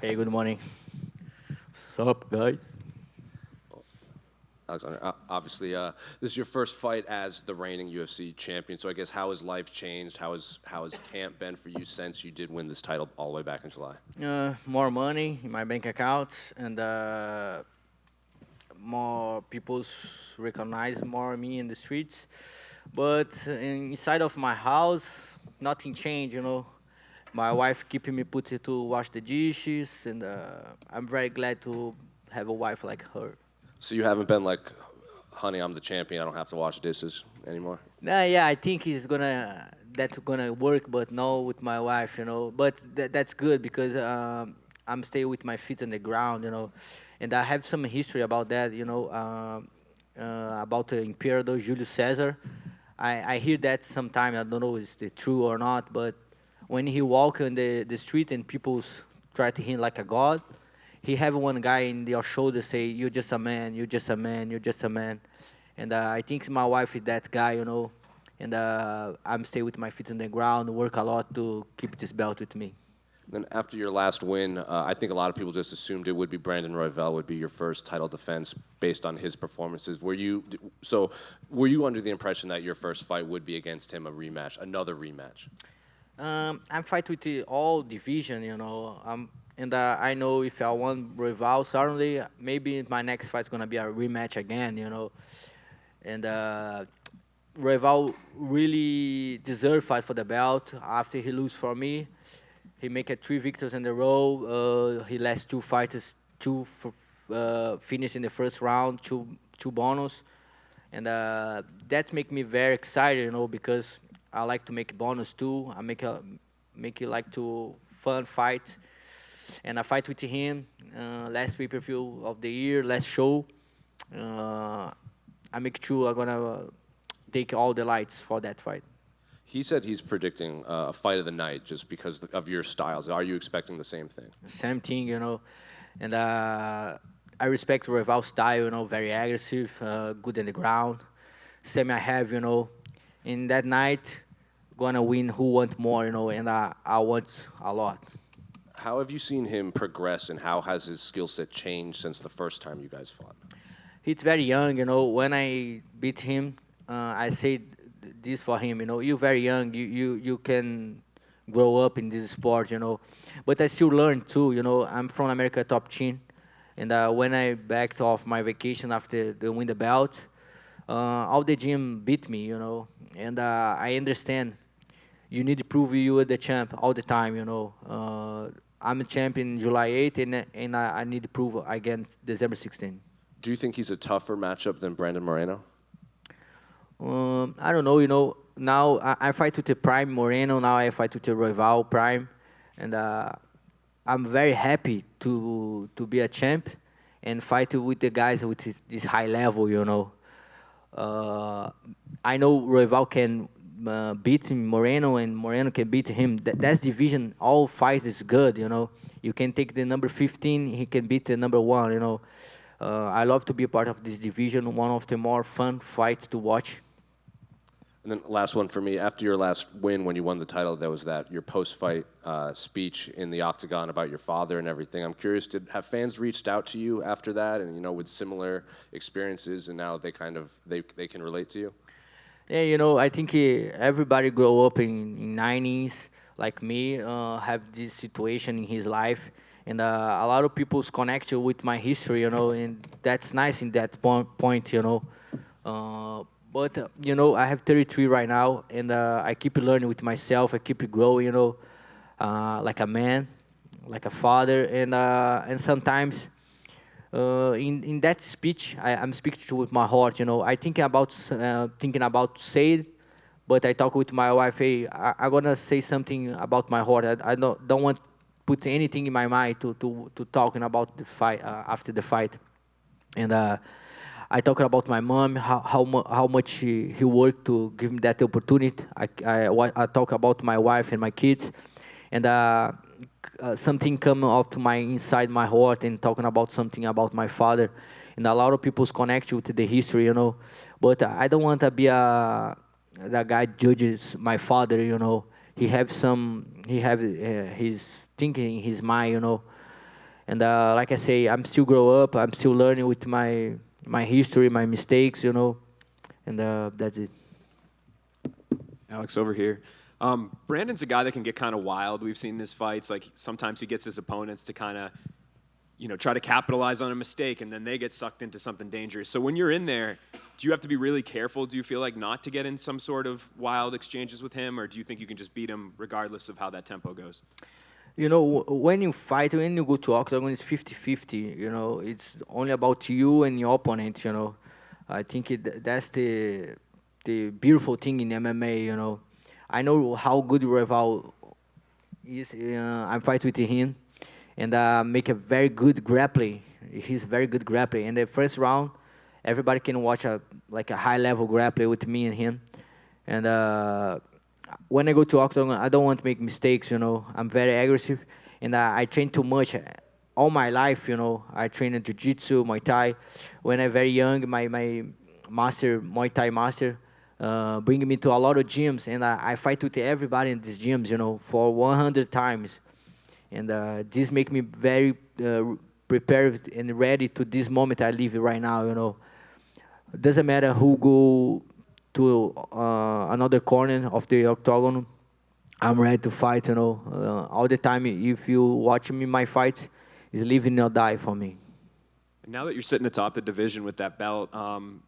Hey, good morning. What's up, guys? Alexandre, this is your first fight as the reigning UFC champion. So I guess how has life changed? How has camp been for you since you did win this title all the way back in July? More money in my bank accounts and more people recognize more me in the streets. But inside of my house, nothing changed. My wife keeping me put to wash the dishes, and I'm very glad to have a wife like her. So you haven't been like, honey, I'm the champion. I don't have to wash dishes anymore. Nah, yeah, I think that's gonna work, but no with my wife. But that's good because I'm staying with my feet on the ground, and I have some history about that, about the Emperor Julius Caesar. I hear that sometime. I don't know if it's true or not, but when he walk on the street and people try to him like a god, he have one guy in your shoulder say, "You're just a man. You're just a man. You're just a man." And I think my wife is that guy. And I'm stay with my feet on the ground, work a lot to keep this belt with me. Then after your last win, I think a lot of people just assumed it would be Brandon Royval would be your first title defense based on his performances. Were you under the impression that your first fight would be against him, a rematch, another rematch? I'm fight with all division. And I know if I won Royval, suddenly maybe my next fight's gonna be a rematch again. And Royval really deserved fight for the belt after he lose for me. He make it 3 victories in a row. He last two fighters, finish in the first round, two bonus, and that make me very excited, because I like to make bonus too. I make it like to fun fight, and I fight with him last pay-per-view of the year, last show. Uh, I make sure I'm gonna take all the lights for that fight. He said he's predicting a fight of the night just because of your styles. Are you expecting the same thing? Same thing. And I respect Royval style, very aggressive, good in the ground. Same I have. In that night, gonna win who want more, and I want a lot. How have you seen him progress, and how has his skill set changed since the first time you guys fought? He's very young. When I beat him, I said this for him. You're very young. You can grow up in this sport. But I still learn too. I'm from America top team, and when I backed off my vacation after the win the belt, all the gym beat me. And I understand. You need to prove you are the champ all the time. I'm a champion July 8th, and I need to prove against December 16th. Do you think he's a tougher matchup than Brandon Moreno? I don't know. Now I fight with the Prime Moreno. Now I fight with the Royval Prime, and I'm very happy to be a champ and fight with the guys with this high level. I know Royval can beat Moreno, and Moreno can beat him. That's division. All fight is good. You can take the number 15. He can beat the number 1. I love to be a part of this division. One of the more fun fights to watch. And then last one for me. After your last win, when you won the title, there was your post-fight speech in the octagon about your father and everything. I'm curious, have fans reached out to you after that, and with similar experiences, and now they can relate to you? Yeah, I think everybody grow up in 90s like me, have this situation in his life, and a lot of people's connect with my history, and that's nice in that point. But I have 33 right now, and I keep learning with myself. I keep growing, like a man, like a father, and sometimes in that speech, I'm speaking with my heart. I thinking about say it, but I talk with my wife. Hey, I'm gonna say something about my heart. I don't want put anything in my mind to talking about the fight after the fight, and I talk about my mom, how much he worked to give me that opportunity. I talk about my wife and my kids, and something come out to my inside my heart and talking about something about my father, and a lot of people's connect with the history. But I don't want to be that guy judges my father. He have his thinking in his mind. And like I say, I'm still grow up. I'm still learning with my history, my mistakes, and that's it. Alex, over here. Brandon's a guy that can get kind of wild. We've seen his fights. Like sometimes he gets his opponents to kind of, try to capitalize on a mistake, and then they get sucked into something dangerous. So when you're in there, do you have to be really careful? Do you feel like not to get in some sort of wild exchanges with him, or do you think you can just beat him regardless of how that tempo goes? When you fight, when you go to octagon, it's 50-50. It's only about you and your opponent. I think that's the beautiful thing in MMA. I know how good Royval is. I fight with him, and make a very good grappling. He's very good grappling. In the first round, everybody can watch a high level grappling with me and him. And when I go to octagon, I don't want to make mistakes. I'm very aggressive, and I train too much. All my life, I train in jiu-jitsu, Muay Thai. When I'm very young, my master, Muay Thai master, bring me to a lot of gyms, and I fight with everybody in these gyms, for 100 times. And this make me very prepared and ready to this moment I live right now. Doesn't matter who go to another corner of the octagon, I'm ready to fight. All the time. If you watch me, my fights is live or die for me. Now that you're sitting atop the division with that belt,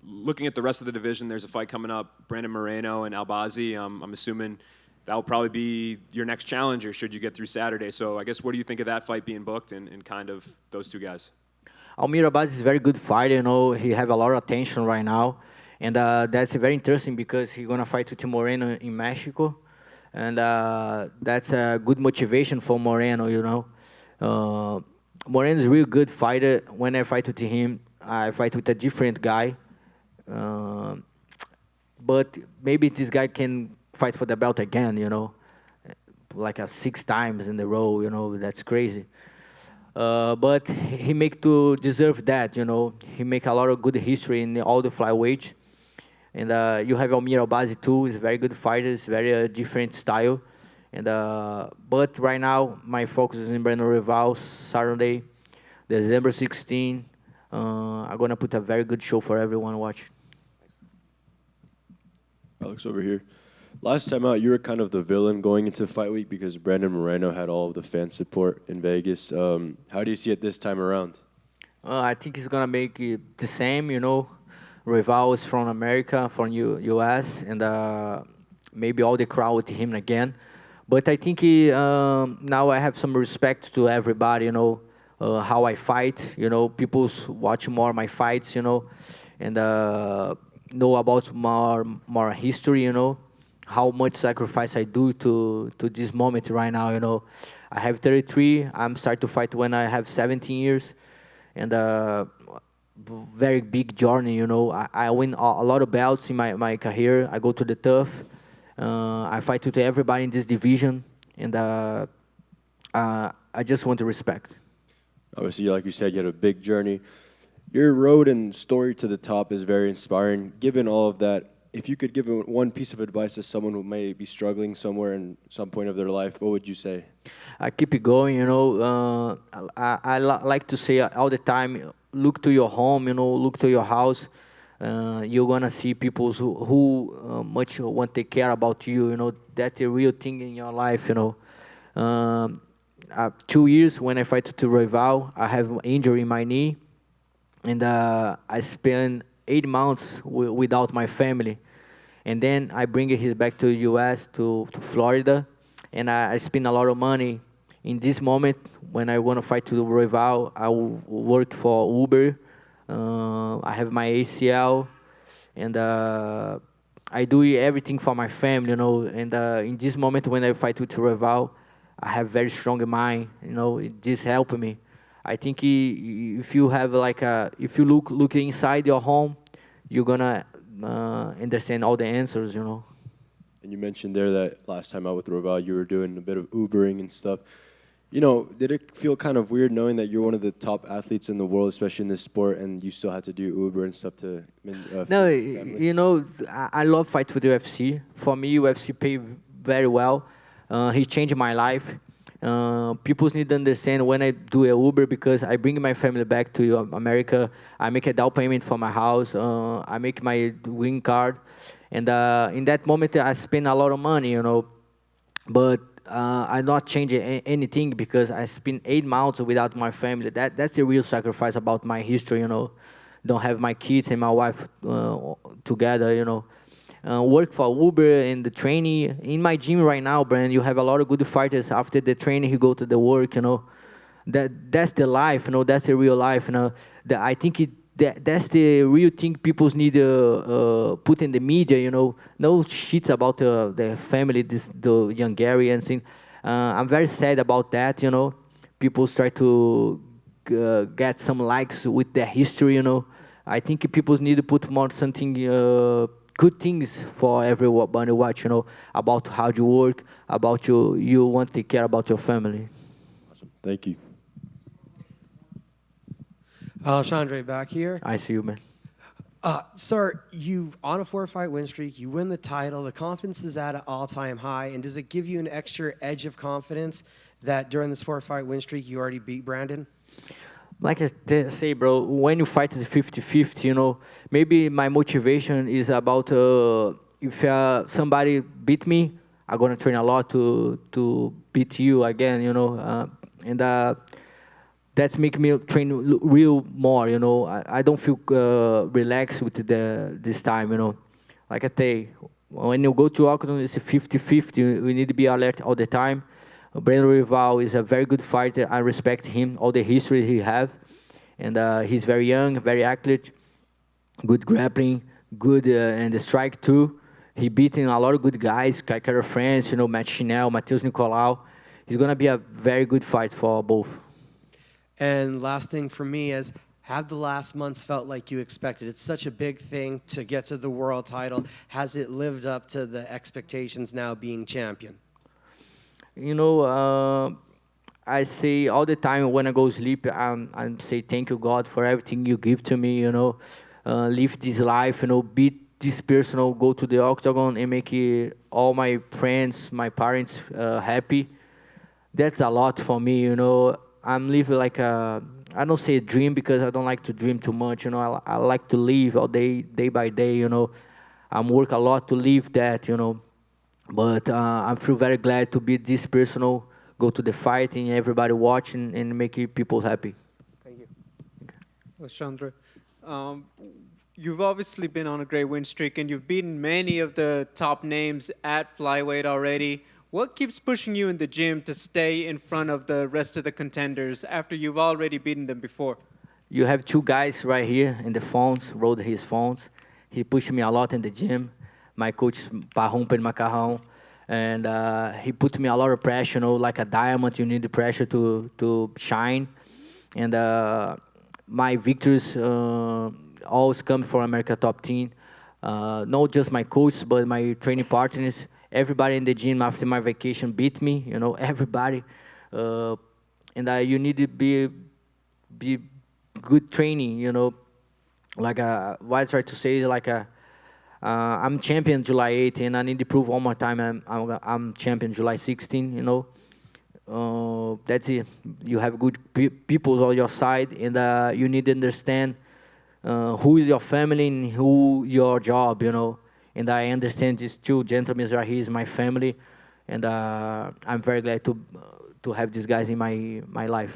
looking at the rest of the division, there's a fight coming up, Brandon Moreno and Albazi. I'm assuming that will probably be your next challenger should you get through Saturday. So I guess what do you think of that fight being booked and kind of those two guys? Almir Albazi is a very good fighter. He have a lot of attention right now. And that's very interesting because he's going to fight with Moreno in Mexico. And that's a good motivation for Moreno, Moreno is a really good fighter. When I fight with him, I fight with a different guy. But maybe this guy can fight for the belt again, like 6 times in a row, that's crazy. But he make to deserve that, He make a lot of good history in all the flyweights. And you have Almir Albazi too. He's a very good fighter. It's very different style. And but right now, my focus is in Brandon Royval, Saturday, December 16. I'm going to put a very good show for everyone watching. Alex, over here. Last time out, you were kind of the villain going into Fight Week because Brandon Moreno had all of the fan support in Vegas. How do you see it this time around? I think he's going to make it the same, Royval is from America, from U.S., and maybe all the crowd with him again. But I think now I have some respect to everybody, how I fight. People watch more my fights, and know about more history, how much sacrifice I do to this moment right now, I have 33. I'm starting to fight when I have 17 years, and very big journey, I win a lot of belts in my career. I go to the tough. I fight with everybody in this division, and I just want to respect. Obviously, like you said, you had a big journey. Your road and story to the top is very inspiring. Given all of that, if you could give one piece of advice to someone who may be struggling somewhere in some point of their life, what would you say? I keep it going, I like to say all the time, look to your home, look to your house. You're going to see people who much want to take care about you, that's a real thing in your life, 2 years when I fight to Royval, I have an injury in my knee, and I spent 8 months without my family. And then I bring his back to the U.S., to Florida, and I spend a lot of money. In this moment, when I want to fight to Royval, I work for Uber. I have my ACL, and I do everything for my family, And in this moment, when I fight with Royval, I have very strong mind, This helped me. I think if you have if you look inside your home, you're gonna understand all the answers, And you mentioned there that last time out with Royval, you were doing a bit of Ubering and stuff. Did it feel kind of weird knowing that you're one of the top athletes in the world, especially in this sport, and you still had to do Uber and stuff to? No, I love fight with UFC. For me, UFC pay very well. He changed my life. People need to understand when I do a Uber, because I bring my family back to America. I make a down payment for my house. I make my green card, and in that moment I spend a lot of money, But I'm not changing anything, because I spent 8 months without my family. That's a real sacrifice about my history, Don't have my kids and my wife together, Work for Uber and the training. In my gym right now, Brandon, you have a lot of good fighters. After the training, you go to the work, That's the life, That's the real life, I think that's the real thing people need to put in the media, No shit about the family, the Hungarian thing. I'm very sad about that, People try to get some likes with their history, I think people need to put more something good things for everybody to watch, about how you work, about you want to take care about your family. Awesome. Thank you. Alexandre, back here. I see you, man. Sir, you on a 4-fight win streak, you win the title, the confidence is at an all-time high, and does it give you an extra edge of confidence that during this 4-fight win streak you already beat Brandon? Like I say, bro, when you fight is 50-50, maybe my motivation is about if somebody beat me, I'm going to train a lot to beat you again, and that's make me train real more, I don't feel relaxed with this time, Like I say, when you go to Octagon, it's 50-50. We need to be alert all the time. Brandon Royval is a very good fighter. I respect him, all the history he have. And he's very young, very athlete, good grappling, good and the strike too. He beaten a lot of good guys, Kaikara France, Matt Chinel, Matheus Nicolau. He's going to be a very good fight for both. And last thing for me is, have the last months felt like you expected? It's such a big thing to get to the world title. Has it lived up to the expectations now being champion? I say all the time when I go sleep, I say thank you, God, for everything you give to me, live this life, beat this person, go to the Octagon and make all my friends, my parents happy. That's a lot for me, I'm living like I don't say a dream, because I don't like to dream too much, I like to live all day by day, I'm work a lot to live that, But I feel very glad to be this personal, go to the fight and everybody watching and make people happy. Thank you. Alexandre, you've obviously been on a great win streak, and you've beaten many of the top names at flyweight already. What keeps pushing you in the gym to stay in front of the rest of the contenders after you've already beaten them before? You have two guys right here in the phones, wrote his phones. He pushed me a lot in the gym. My coach, Parrumpa Macarrão, and he put me a lot of pressure, like a diamond, you need the pressure to shine. And my victories always come from America Top Team. Not just my coach, but my training partners. Everybody in the gym after my vacation beat me, everybody. And you need to be good training, Like what I try to say is like I'm champion July 8th, and I need to prove one more time I'm champion July 16th, That's it. You have good people on your side, and you need to understand who is your family and who your job, And I understand these two gentlemen right here is my family, and I'm very glad to have these guys in my life.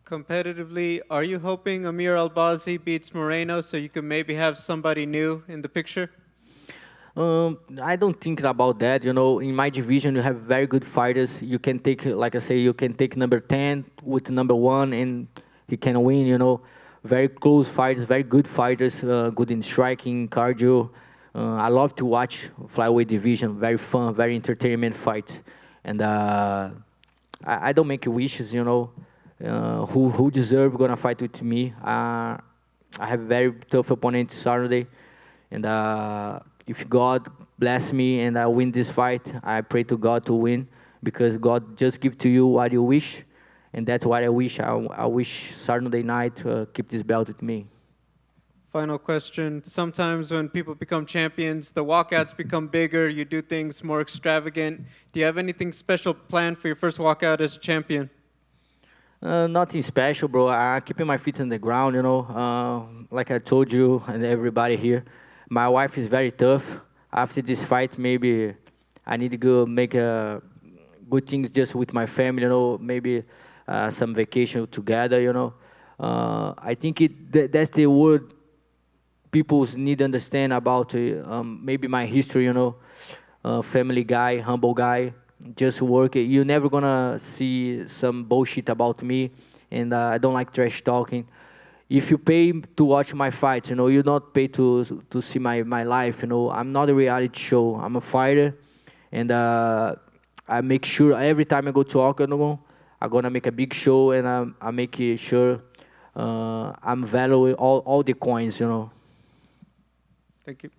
Competitively, are you hoping Amir Albazi beats Moreno so you can maybe have somebody new in the picture? I don't think about that. In my division, you have very good fighters. You can take, like I say, you can take number 10 with number 1, and he can win. Very close fighters, very good fighters, good in striking, cardio. I love to watch flyweight division. Very fun, very entertainment fights. And I don't make wishes, who deserve gonna fight with me. I have very tough opponent Saturday, and if God bless me and I win this fight, I pray to God to win, because God just give to you what you wish, and that's what I wish. I wish Saturday night keep this belt with me. Final question. Sometimes when people become champions, the walkouts become bigger. You do things more extravagant. Do you have anything special planned for your first walkout as champion? Nothing special, bro. I'm keeping my feet on the ground, you know. Like I told you and everybody here, my wife is very tough. After this fight, maybe I need to go make good things just with my family, you know. Maybe some vacation together, you know. I think that's the word people need to understand about maybe my history, you know. Family guy, humble guy, just work. You're never gonna see some bullshit about me, and I don't like trash talking. If you pay to watch my fights, you know, you not pay to see my life, you know. I'm not a reality show. I'm a fighter, and I make sure every time I go to Octagon, I'm gonna make a big show, and I make sure I'm valuing all the coins, you know. Thank you.